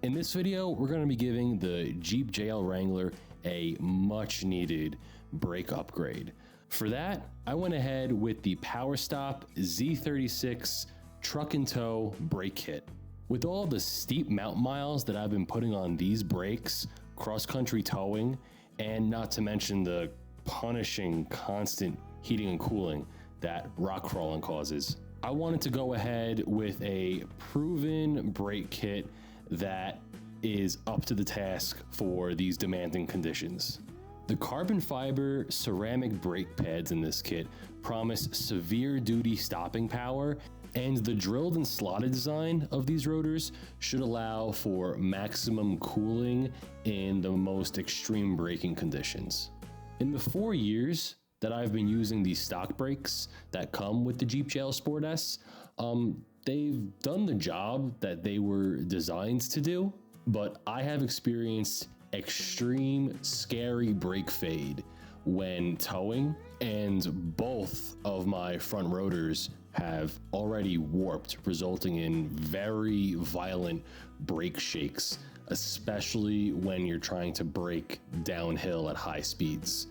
In this video, we're going to be giving the Jeep JL Wrangler a much needed brake upgrade. For that, I went ahead with the PowerStop Z36 Truck and Tow Brake Kit. With all the steep mountain miles that I've been putting on these brakes, cross-country towing, and not to mention the punishing constant heating and cooling that rock crawling causes, I wanted to go ahead with a proven brake kit that is up to the task for these demanding conditions. The carbon fiber ceramic brake pads in this kit promise severe duty stopping power, and the drilled and slotted design of these rotors should allow for maximum cooling in the most extreme braking conditions. In the 4 years that I've been using these stock brakes that come with the Jeep JL Sport S, they've done the job that they were designed to do, but I have experienced extreme scary brake fade when towing, and both of my front rotors have already warped, resulting in very violent brake shakes, especially when you're trying to brake downhill at high speeds.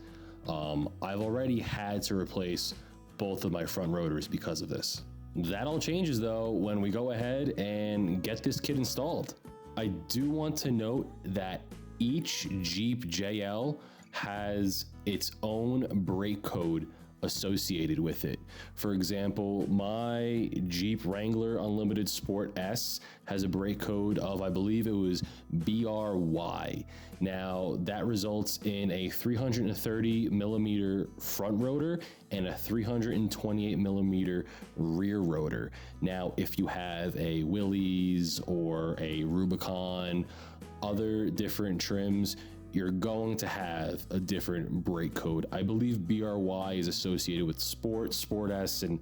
I've already had to replace both of my front rotors because of this. That all changes though when we go ahead and get this kit installed. I do want to note that each Jeep JL has its own brake code associated with it. For example, my Jeep Wrangler Unlimited Sport S has a brake code of, I believe it was BRY. Now that results in a 330 millimeter front rotor and a 328 millimeter rear rotor. Now, if you have a Willys or a Rubicon, other different trims, you're going to have a different brake code. I believe BRY is associated with Sport, Sport S, and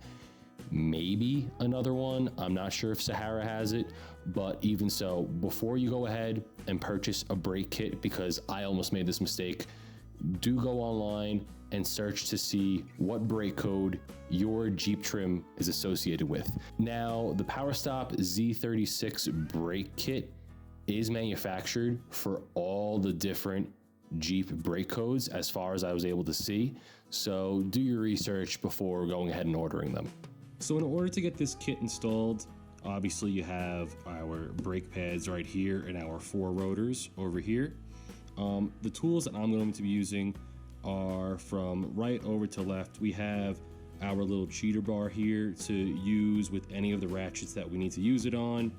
maybe another one. I'm not sure if Sahara has it, but even so, before you go ahead and purchase a brake kit, because I almost made this mistake, do go online and search to see what brake code your Jeep trim is associated with. Now, the PowerStop Z36 brake kit is manufactured for all the different Jeep brake codes as far as I was able to see. So do your research before going ahead and ordering them. So in order to get this kit installed, obviously you have our brake pads right here and our 4 rotors over here. The tools that I'm going to be using are from right over to left. We have our little cheater bar here to use with any of the ratchets that we need to use it on.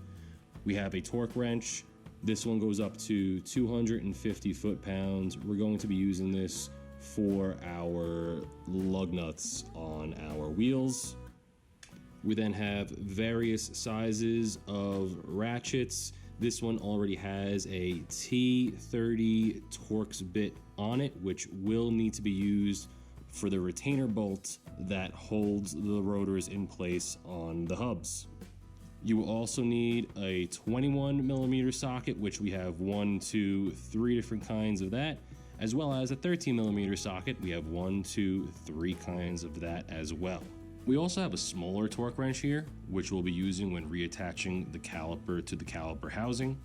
We have a torque wrench. This one goes up to 250 foot-pounds. We're going to be using this for our lug nuts on our wheels. We then have various sizes of ratchets. This one already has a T30 Torx bit on it, which will need to be used for the retainer bolt that holds the rotors in place on the hubs. You will also need a 21 millimeter socket, which we have 1, 2, 3 different kinds of that, as well as a 13 millimeter socket. We have 1, 2, 3 kinds of that as well. We also have a smaller torque wrench here, which we'll be using when reattaching the caliper to the caliper housing.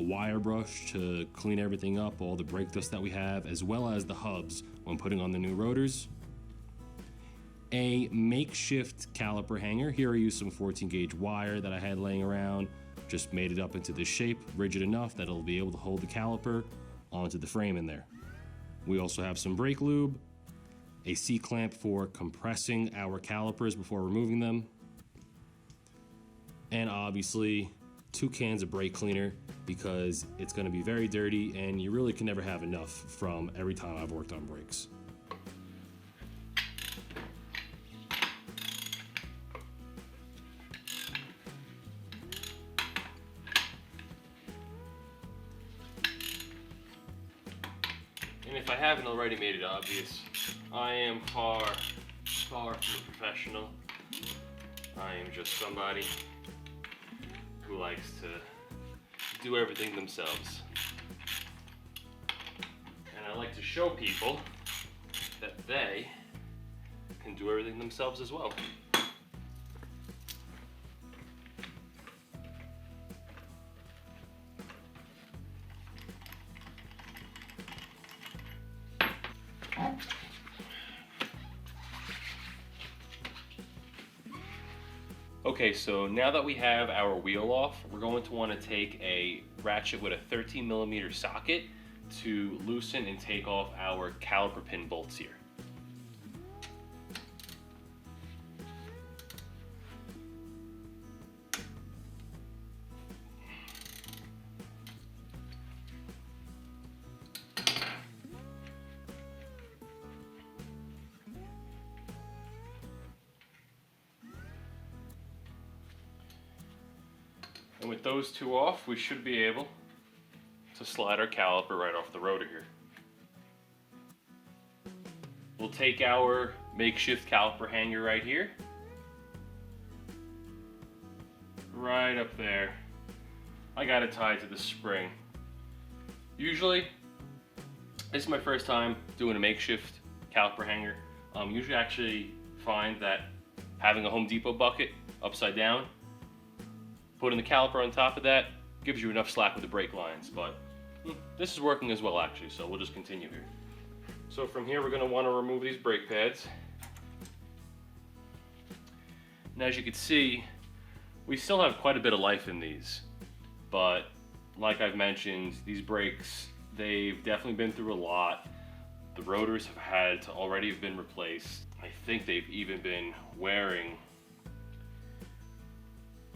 A wire brush to clean everything up, all the brake dust that we have, as well as the hubs when putting on the new rotors. A makeshift caliper hanger. Here I used some 14 gauge wire that I had laying around, just made it up into this shape, rigid enough that it'll be able to hold the caliper onto the frame in there. We also have some brake lube, a C-clamp for compressing our calipers before removing them, and obviously 2 cans of brake cleaner, because it's going to be very dirty and you really can never have enough from every time I've worked on brakes. And if I haven't already made it obvious, I am far from a professional. I am just somebody who likes to do everything themselves. And I like to show people that they can do everything themselves as well. Okay, so now that we have our wheel off, we're going to want to take a ratchet with a 13mm socket to loosen and take off our caliper pin bolts here. And with those two off, we should be able to slide our caliper right off the rotor here. We'll take our makeshift caliper hanger right here, right up there. I got it tied to the spring. Usually, this is my first time doing a makeshift caliper hanger. Usually I actually find that having a Home Depot bucket upside down, putting the caliper on top of that, gives you enough slack with the brake lines, but this is working as well actually, so we'll just continue here. So from here we're going to want to remove these brake pads. And as you can see, we still have quite a bit of life in these, but like I've mentioned, these brakes, they've definitely been through a lot. The rotors have had to already have been replaced. I think they've even been wearing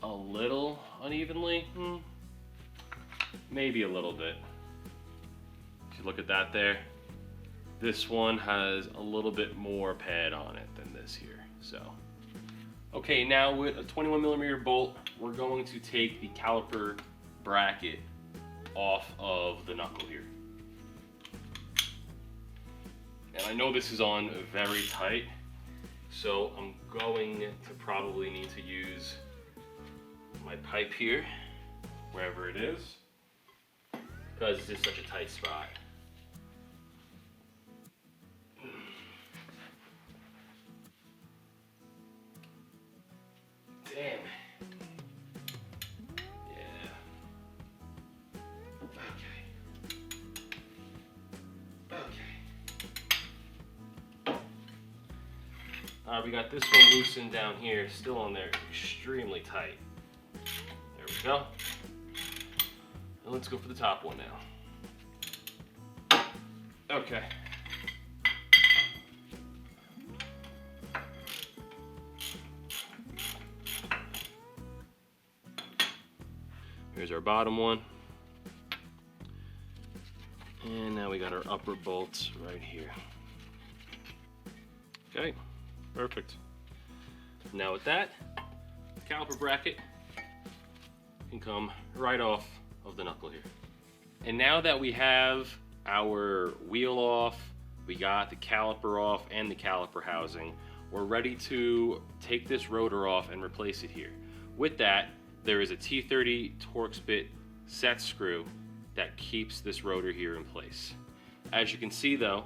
a little unevenly, maybe a little bit. If you look at that there, this one has a little bit more pad on it than this here. So, okay, now with a 21mm bolt, we're going to take the caliper bracket off of the knuckle here. And I know this is on very tight, so I'm going to probably need to use my pipe here, wherever it is, because this is such a tight spot. Damn. Yeah. Okay. Okay. We got this one loosened down here, still on there, extremely tight. There we go. And let's go for the top one now. Okay. Here's our bottom one. And now we got our upper bolts right here. Okay, perfect. Now with that, the caliper bracket can come right off of the knuckle here. And now that we have our wheel off, we got the caliper off and the caliper housing, we're ready to take this rotor off and replace it here. With that, there is a T30 Torx bit set screw that keeps this rotor here in place. As you can see though,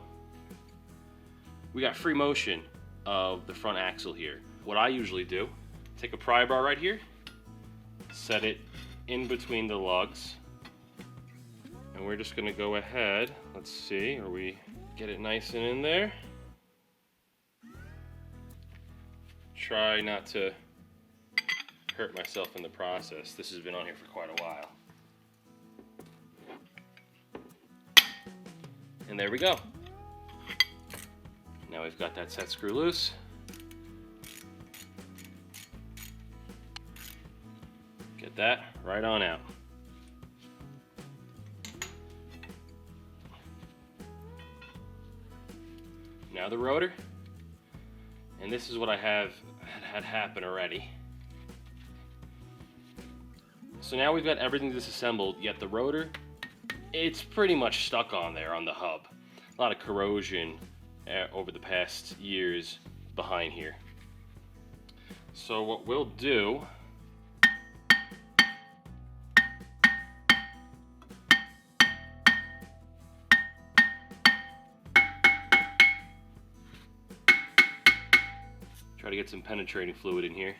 we got free motion of the front axle here. What I usually do, take a pry bar right here, set it in between the lugs, and we're just gonna go ahead, let's see, or we get it nice and in there. Try not to hurt myself in the process. This has been on here for quite a while. And there we go. Now we've got that set screw loose. Get that right on out. Now the rotor. And this is what I had happen already. So now we've got everything disassembled, yet the rotor, it's pretty much stuck on there on the hub. A lot of corrosion over the past years behind here. So what we'll do, try to get some penetrating fluid in here.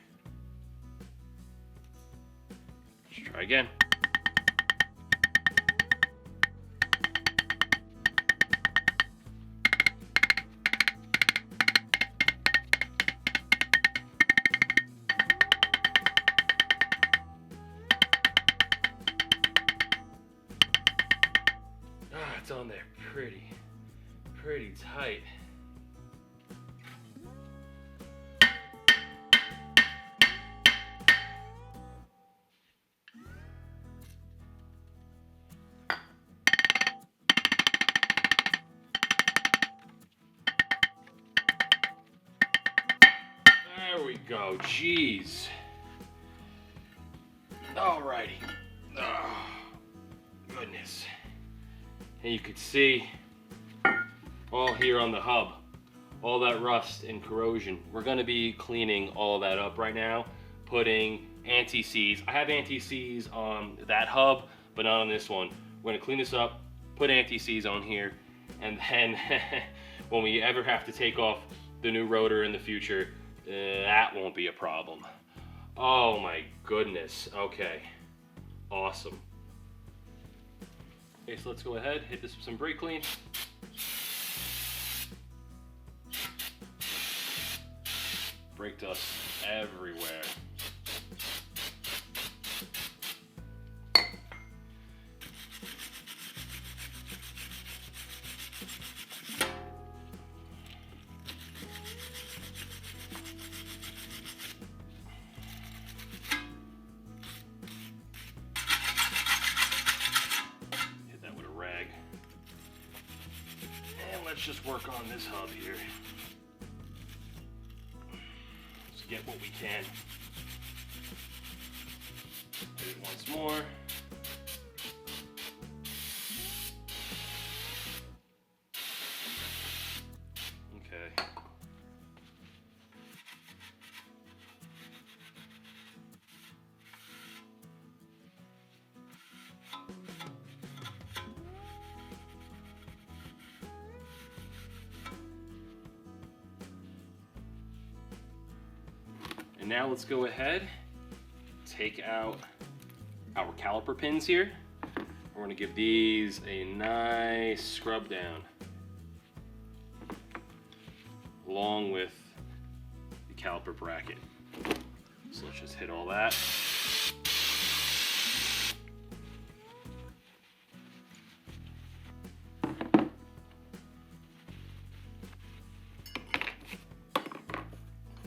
Let's try again. it's on there pretty tight. There we go, jeez. Alrighty. Oh, goodness. And you can see all here on the hub, all that rust and corrosion. We're gonna be cleaning all that up right now, putting anti-seize. I have anti-seize on that hub, but not on this one. We're gonna clean this up, put anti-seize on here, and then when we ever have to take off the new rotor in the future, that won't be a problem. Oh my goodness, okay, awesome. Okay, so let's go ahead, hit this with some brake clean. Brake dust everywhere. Let's just work on this hub here. Let's get what we can. Hit it once more. Okay. And now let's go ahead, take out our caliper pins here. We're going to give these a nice scrub down, along with the caliper bracket. So let's just hit all that.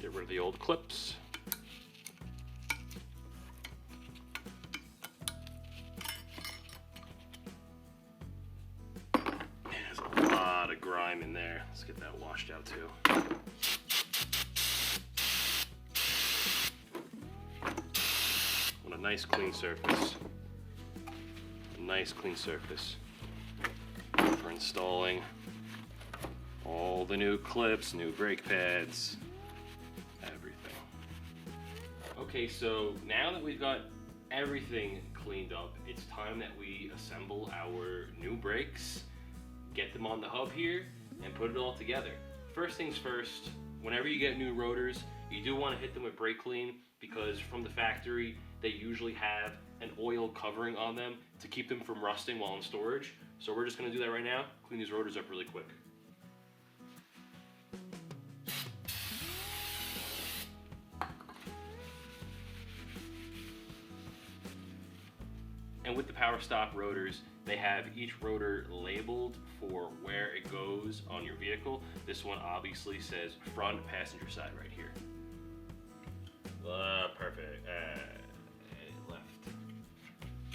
Get rid of the old clips. Grime in there. Let's get that washed out too. Want a nice clean surface. A nice clean surface for installing all the new clips, new brake pads, everything. Okay, so now that we've got everything cleaned up, it's time that we assemble our new brakes, get them on the hub here, and put it all together. First things first, whenever you get new rotors, you do want to hit them with brake clean, because from the factory, they usually have an oil covering on them to keep them from rusting while in storage. So we're just going to do that right now, clean these rotors up really quick. And with the PowerStop rotors, they have each rotor labeled for where it goes on your vehicle. This one obviously says front passenger side right here. Perfect.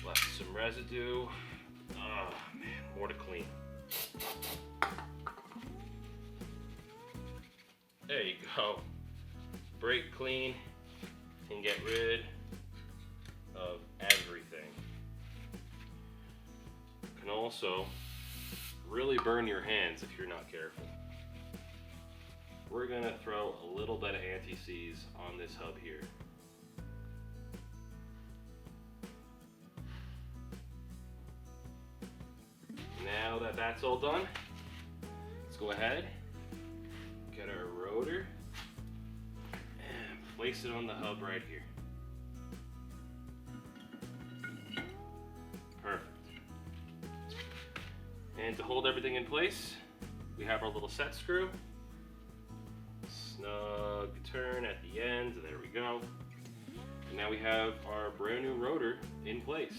Left some residue. Oh man, more to clean. There you go. Brake clean can get rid of everything. Can also really burn your hands if you're not careful. We're gonna throw a little bit of anti-seize on this hub here. Now that that's all done, let's go ahead, get our rotor, and place it on the hub right here. Perfect. And to hold everything in place, we have our little set screw. Snug turn at the end, there we go. And now we have our brand new rotor in place.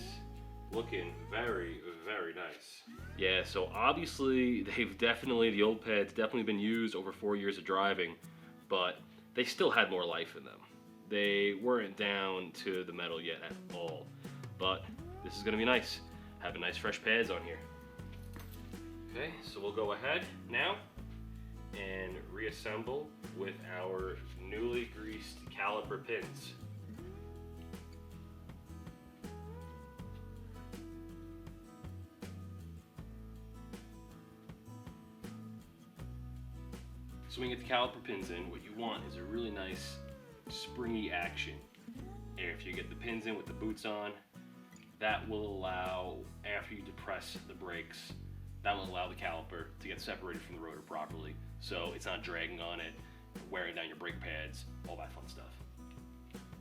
Looking very, very nice. Yeah, so obviously the old pads definitely been used over 4 years of driving, but they still had more life in them. They weren't down to the metal yet at all, but this is gonna be nice. Having nice fresh pads on here. Okay, so we'll go ahead now and reassemble with our newly greased caliper pins. So when you get the caliper pins in, what you want is a really nice springy action. And if you get the pins in with the boots on, that will allow, after you depress the brakes, that will allow the caliper to get separated from the rotor properly. So it's not dragging on it, wearing down your brake pads, all that fun stuff.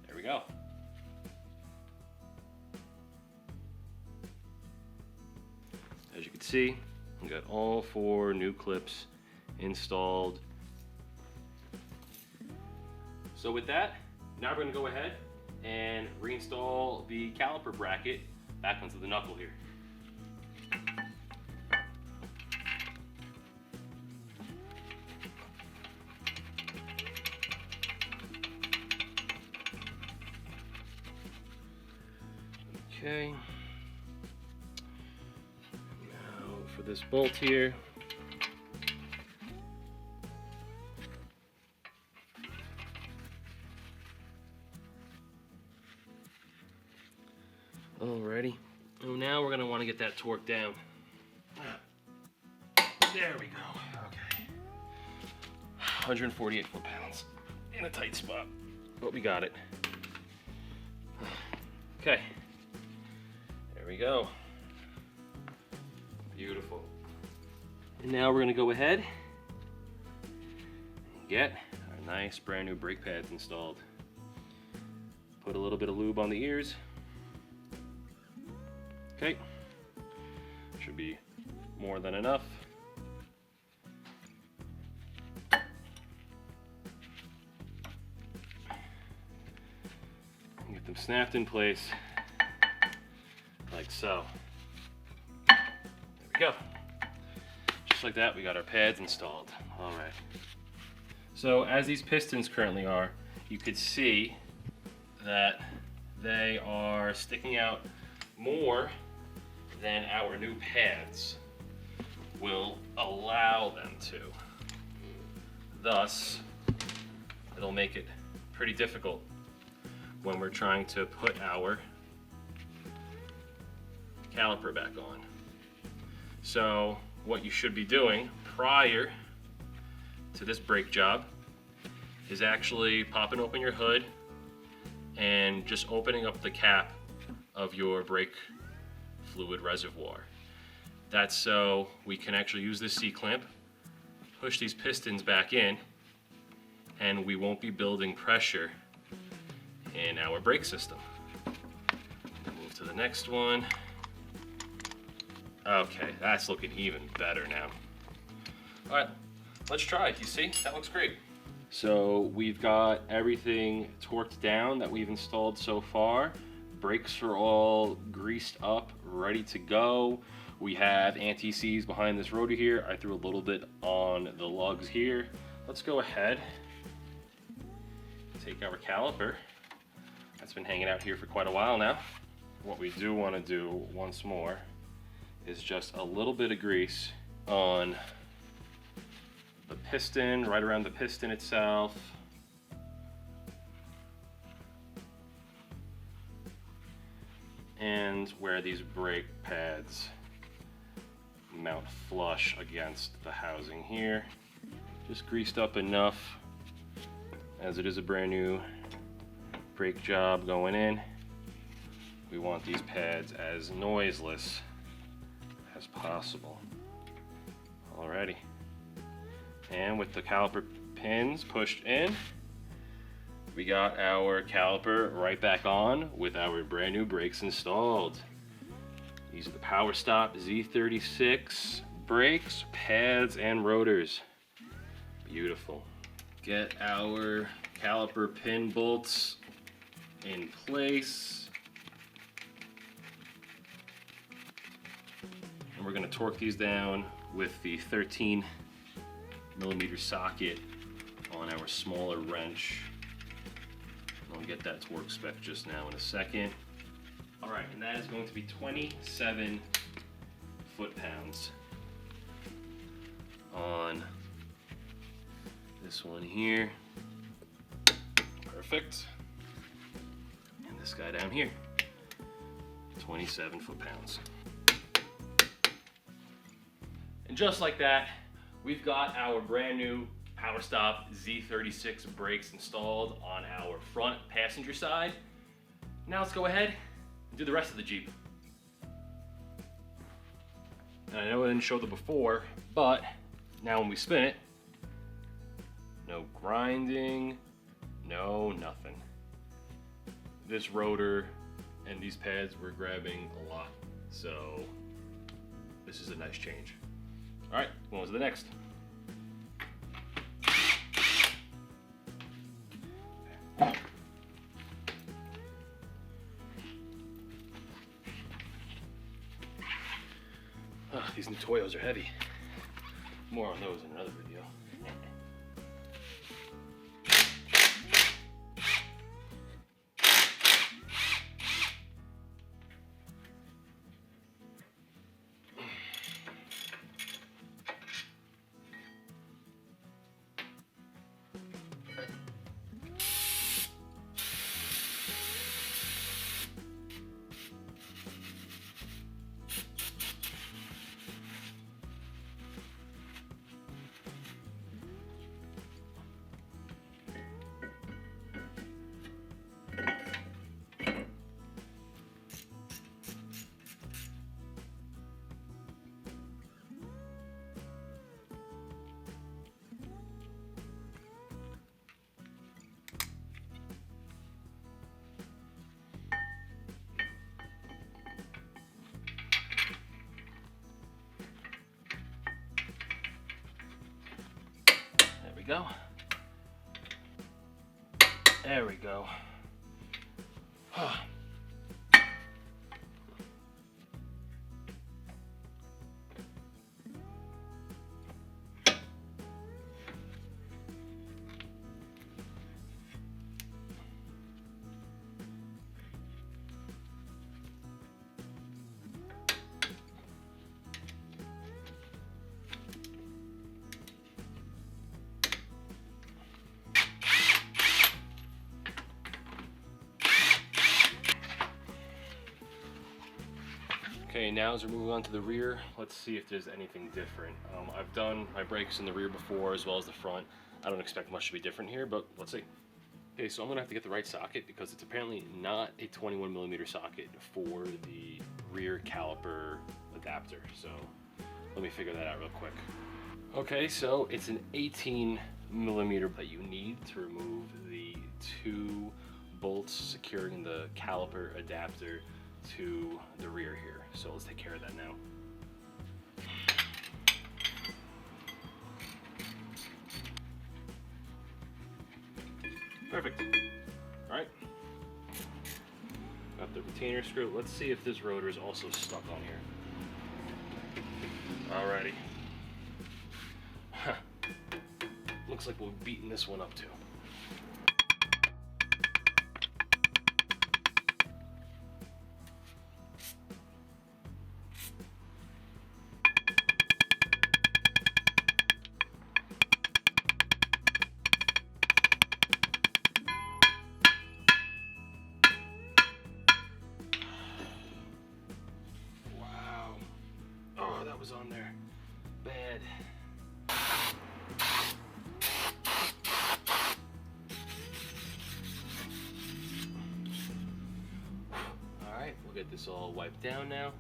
There we go. As you can see, we got all 4 new clips installed. So with that, now we're going to go ahead and reinstall the caliper bracket back onto the knuckle here. Okay. Now for this bolt here. Alrighty. So now we're going to want to get that torque down. There we go. Okay. 148 foot-pounds in a tight spot, but we got it. Okay. There we go. Beautiful. And now we're going to go ahead and get our nice brand new brake pads installed. Put a little bit of lube on the ears. Okay, should be more than enough. Get them snapped in place, like so. There we go. Just like that, we got our pads installed. All right. So as these pistons currently are, you could see that they are sticking out more than our new pads will allow them to. Thus, it'll make it pretty difficult when we're trying to put our caliper back on. So what you should be doing prior to this brake job is actually popping open your hood and just opening up the cap of your brake fluid reservoir. That's so we can actually use this C-clamp, push these pistons back in, and we won't be building pressure in our brake system. Move to the next one. Okay, that's looking even better now. All right, let's try it. You see, that looks great. So we've got everything torqued down that we've installed so far. Brakes are all greased up, ready to go. We have anti-seize behind this rotor here. I threw a little bit on the lugs here. Let's go ahead, take our caliper. That's been hanging out here for quite a while now. What we do want to do once more is just a little bit of grease on the piston, right around the piston itself. And where these brake pads mount flush against the housing here. Just greased up enough, as it is a brand new brake job going in. We want these pads as noiseless as possible. Alrighty. And with the caliper pins pushed in, we got our caliper right back on with our brand new brakes installed. These are the PowerStop Z36 brakes, pads, and rotors. Beautiful. Get our caliper pin bolts in place. and we're going to torque these down with the 13mm socket on our smaller wrench. I'll get that torque spec just now in a second. All right, and that is going to be 27 foot-pounds on this one here. Perfect. And this guy down here, 27 foot-pounds. And just like that, we've got our brand new PowerStop Z36 brakes installed on our front passenger side. Now let's go ahead and do the rest of the Jeep. And I know I didn't show the before, but now when we spin it, no grinding, no nothing. This rotor and these pads were grabbing a lot, so this is a nice change. All right, on to the next. These new Toyos are heavy. More on those in another video. Go. There we go. Okay, now as we're moving on to the rear, let's see if there's anything different. I've done my brakes in the rear before as well as the front. I don't expect much to be different here, but let's see. Okay, so I'm gonna have to get the right socket because it's apparently not a 21mm socket for the rear caliper adapter. So let me figure that out real quick. Okay, so it's an 18mm that you need to remove the 2 bolts securing the caliper adapter to the rear here. So let's take care of that now. Perfect. All right. Got the retainer screw. Let's see if this rotor is also stuck on here. Alrighty. Huh. Looks like we'll be beating this one up too. Was on there. Bad. Alright, we'll get this all wiped down now.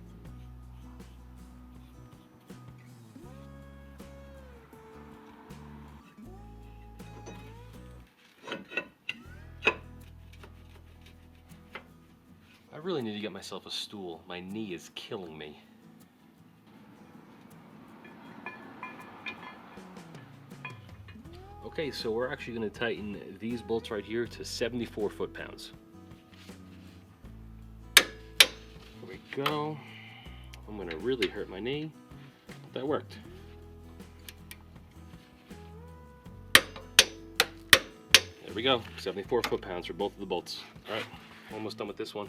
I really need to get myself a stool. My knee is killing me. Okay, so we're actually going to tighten these bolts right here to 74 foot-pounds. There we go. I'm gonna really hurt my knee. That worked. There we go, 74 foot-pounds for both of the bolts. All right, almost done with this one.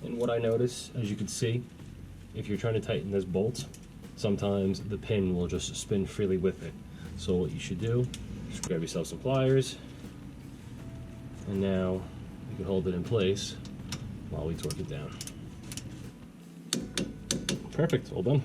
And what I notice, as you can see, if you're trying to tighten this bolt, sometimes the pin will just spin freely with it. So what you should do, just grab yourself some pliers, and now you can hold it in place while we torque it down. Perfect, all done.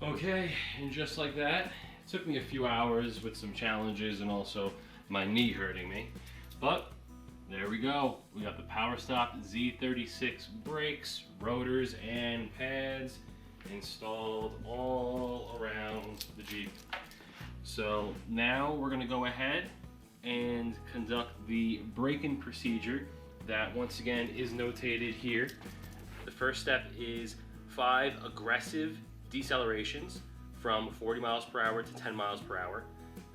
Okay, and just like that, it took me a few hours with some challenges and also my knee hurting me. But there we go. We got the PowerStop Z36 brakes, rotors, and pads installed all around the Jeep. So now we're going to go ahead and conduct the braking procedure that once again is notated here. The first step is 5 aggressive decelerations from 40 miles per hour to 10 miles per hour,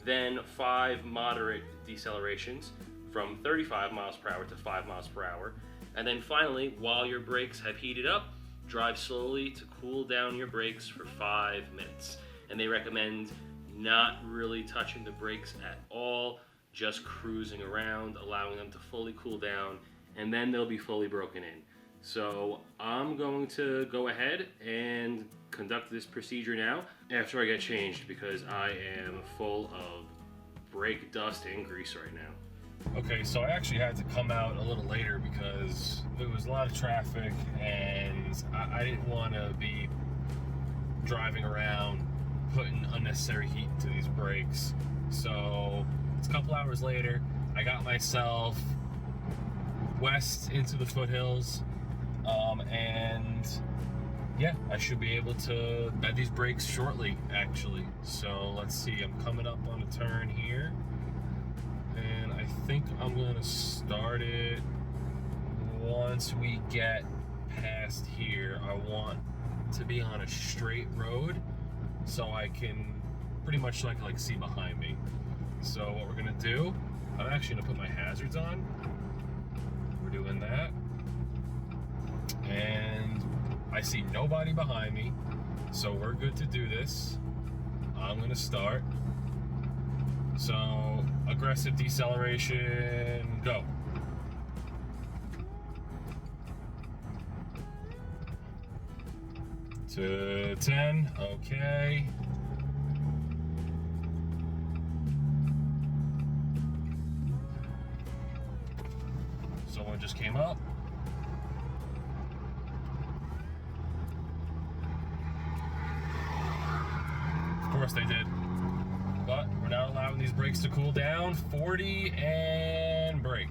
then 5 moderate decelerations from 35 miles per hour to 5 miles per hour, and then finally, while your brakes have heated up, drive slowly to cool down your brakes for 5 minutes. And they recommend not really touching the brakes at all, just cruising around, allowing them to fully cool down, and then they'll be fully broken in. So I'm going to go ahead and conduct this procedure now after I get changed, because I am full of brake dust and grease right now. Okay, so I actually had to come out a little later because there was a lot of traffic and I didn't want to be driving around putting unnecessary heat into these brakes. So it's a couple hours later. I got myself west into the foothills, and yeah, I should be able to bed these brakes shortly, actually. So let's see, I'm coming up on a turn here, and I think I'm gonna start it once we get past here. I want to be on a straight road so I can pretty much like see behind me. So what we're gonna do, I'm actually gonna put my hazards on. We're doing that, and I see nobody behind me, so we're good to do this. I'm gonna start. So aggressive deceleration, go. To 10, okay. Someone just came up. Of course they did. But we're now allowing these brakes to cool down. 40 and brake.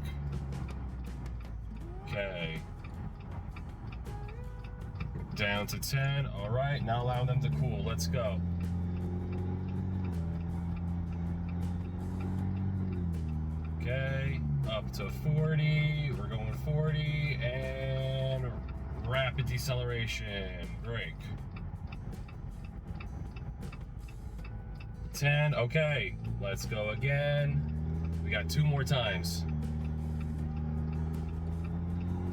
Okay. Down to 10. All right, now allowing them to cool. Let's go. Okay, up to 40. We're going 40 and rapid deceleration. Brake. 10. Okay, let's go again. We got 2 more times.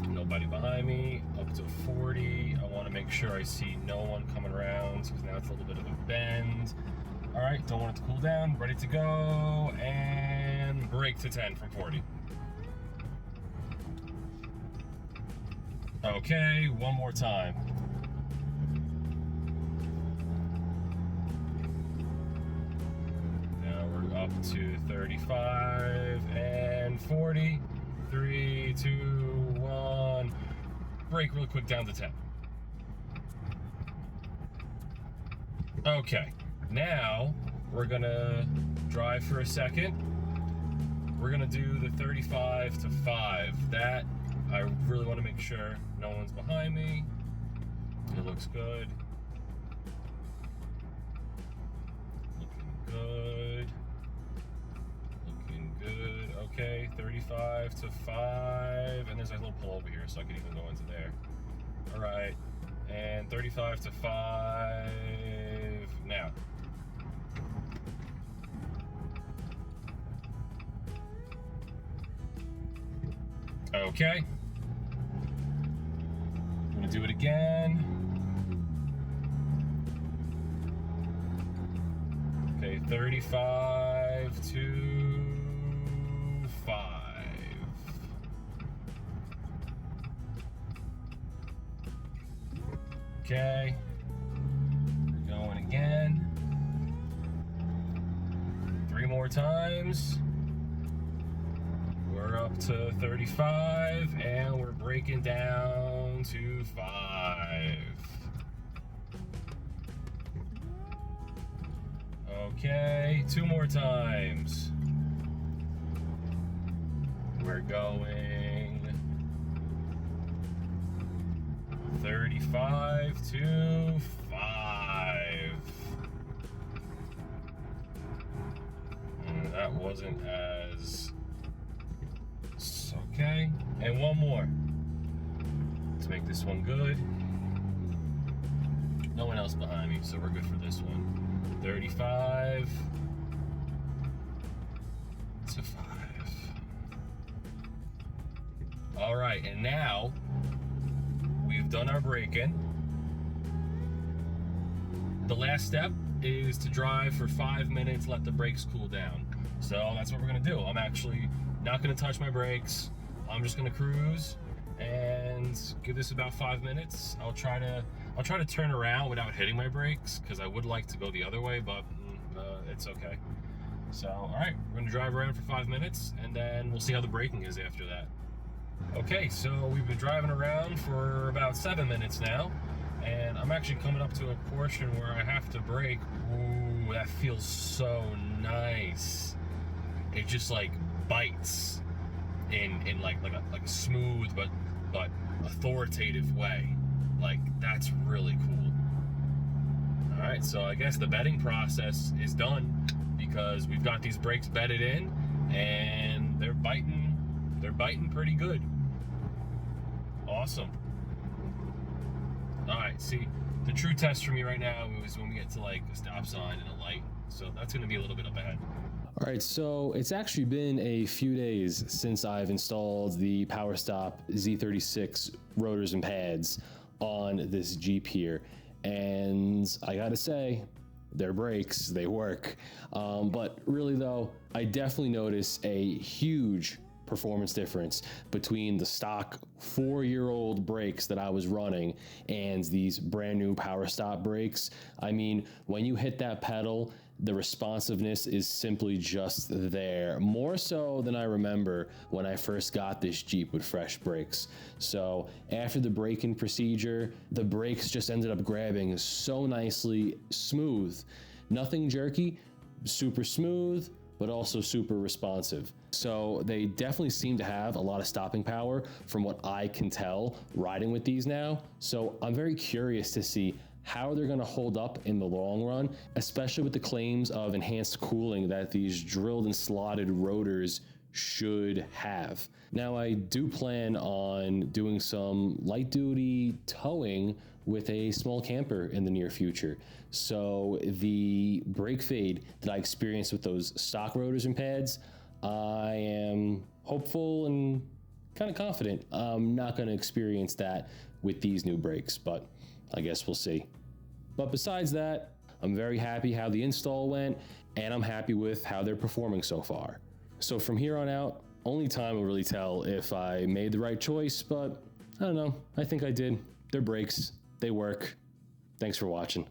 Nobody behind me. Up to 40. I want to make sure I see no one coming around because now it's a little bit of a bend. All right, don't want it to cool down. Ready to go, and brake to 10 from 40. Okay, one more time. Now we're up to 35 and 40. 3, 2, 1. Brake real quick down to 10. Okay, now we're gonna drive for a second. We're gonna do the 35 to 5. That, I really wanna make sure no one's behind me. It looks good. Looking good. Looking good. Okay, 35 to 5. And there's a little pull over here, so I can even go into there. All right, and 35 to 5 now. Okay. I'm gonna do it again. Okay, 35 to 5. Okay. We're going again. 3 more times. We're up to 35 and we're breaking down to 5. Okay, 2 more times. We're going 35 to 5. That wasn't as... Okay, and 1 more. Let's make this one good. No one else behind me, so we're good for this one. 35 to 5. All right, and now we've done our braking. The last step is to drive for 5 minutes, let the brakes cool down. So that's what we're gonna do. I'm actually not gonna touch my brakes. I'm just gonna cruise and give this about 5 minutes. I'll try to turn around without hitting my brakes because I would like to go the other way, but it's okay. So, all right, we're gonna drive around for 5 minutes and then we'll see how the braking is after that. Okay, so we've been driving around for about 7 minutes now, and I'm actually coming up to a portion where I have to brake. Ooh, that feels so nice. It just like bites in like a smooth but authoritative way. Like, that's really cool. All right, so I guess the bedding process is done because we've got these brakes bedded in and they're biting pretty good. Awesome. All right, see, the true test for me right now is when we get to like a stop sign and a light. So that's gonna be a little bit up ahead. All right, so it's actually been a few days since I've installed the PowerStop Z36 rotors and pads on this Jeep here. And I gotta say, they're brakes, they work. But really though, I definitely notice a huge performance difference between the stock 4-year-old brakes that I was running and these brand new PowerStop brakes. I mean, when you hit that pedal, the responsiveness is simply just there, more so than I remember when I first got this Jeep with fresh brakes. So after the braking procedure, the brakes just ended up grabbing so nicely, smooth, nothing jerky, super smooth, but also super responsive. So they definitely seem to have a lot of stopping power from what I can tell riding with these now. So I'm very curious to see how they're gonna hold up in the long run, especially with the claims of enhanced cooling that these drilled and slotted rotors should have. Now, I do plan on doing some light duty towing with a small camper in the near future. So the brake fade that I experienced with those stock rotors and pads, I am hopeful and kind of confident I'm not going to experience that with these new brakes, but I guess we'll see. But besides that, I'm very happy how the install went, and I'm happy with how they're performing so far. So from here on out, only time will really tell if I made the right choice, but I don't know, I think I did. They're brakes, they work. Thanks for watching.